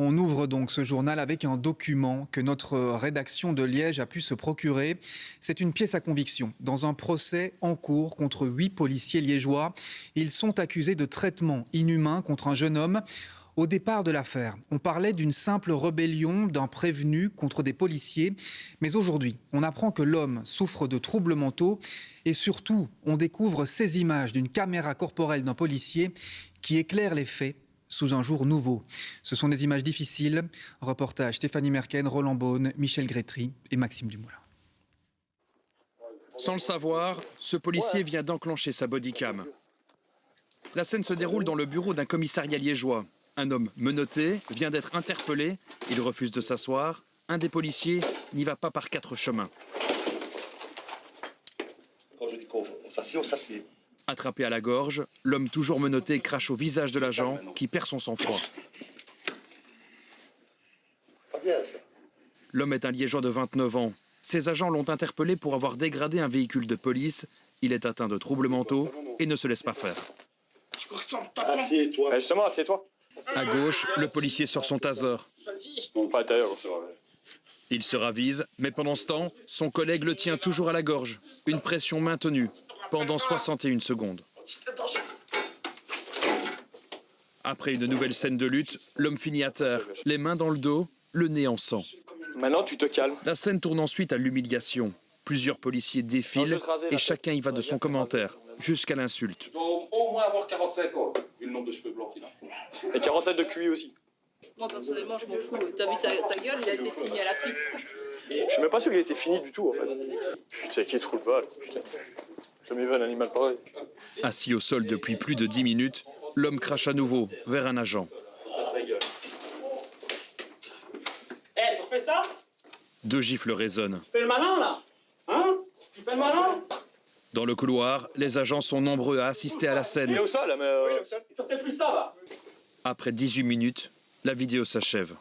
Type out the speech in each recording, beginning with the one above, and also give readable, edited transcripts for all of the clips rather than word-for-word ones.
On ouvre donc ce journal avec un document que notre rédaction de Liège a pu se procurer. C'est une pièce à conviction dans un procès en cours contre 8 policiers liégeois. Ils sont accusés de traitement inhumain contre un jeune homme. Au départ de l'affaire, on parlait d'une simple rébellion d'un prévenu contre des policiers. Mais aujourd'hui, on apprend que l'homme souffre de troubles mentaux. Et surtout, on découvre ces images d'une caméra corporelle d'un policier qui éclaire les faits sous un jour nouveau. Ce sont des images difficiles. Reportage Stéphanie Merken, Roland Beaune, Michel Grétry et Maxime Dumoulin. Sans le savoir, ce policier vient d'enclencher sa bodycam. La scène se déroule dans le bureau d'un commissariat liégeois. Un homme menotté vient d'être interpellé. Il refuse de s'asseoir. Un des policiers n'y va pas par 4 chemins. Quand je dis qu'on s'assied, on s'assied. Attrapé à la gorge, l'homme toujours menotté crache au visage de l'agent qui perd son sang-froid. Pas bien, ça. L'homme est un liégeois de 29 ans. Ses agents l'ont interpellé pour avoir dégradé un véhicule de police. Il est atteint de troubles mentaux et ne se laisse pas faire. Assieds-toi. Justement, assieds-toi. À gauche, le policier sort son taser. Pas à l'intérieur. Il se ravise, mais pendant ce temps, son collègue le tient toujours à la gorge. Une pression maintenue pendant 61 secondes. Après une nouvelle scène de lutte, l'homme finit à terre, les mains dans le dos, le nez en sang. Maintenant, tu te calmes. La scène tourne ensuite à l'humiliation. Plusieurs policiers défilent et chacun y va de son commentaire, jusqu'à l'insulte. Il doit au moins avoir 45 ans, vu le nombre de cheveux blancs qu'il a. Et 47 de QI aussi. Moi, personnellement, je m'en fous. T'as vu sa gueule, il a été fini à la piste. Je suis même pas sûr qu'il était fini du tout, en fait. Putain, qui trouve le val. Putain. Jamais vu un animal pareil. Assis au sol depuis plus de 10 minutes, l'homme crache à nouveau vers un agent. Eh, tu refais ça? 2 gifles résonnent. Tu fais le malin, là? Hein? Tu fais le malin? Dans le couloir, les agents sont nombreux à assister à la scène. Il est au sol, mais... Tu te fais plus ça, va? Après 18 minutes, la vidéo s'achève.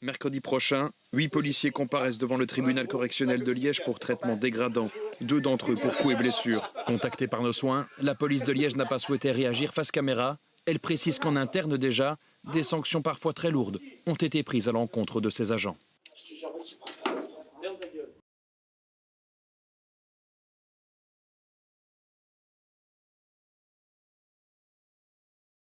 Mercredi prochain, 8 policiers comparaissent devant le tribunal correctionnel de Liège pour traitement dégradant. 2 d'entre eux pour coups et blessures. Contactée par nos soins, la police de Liège n'a pas souhaité réagir face caméra. Elle précise qu'en interne déjà, des sanctions parfois très lourdes ont été prises à l'encontre de ses agents.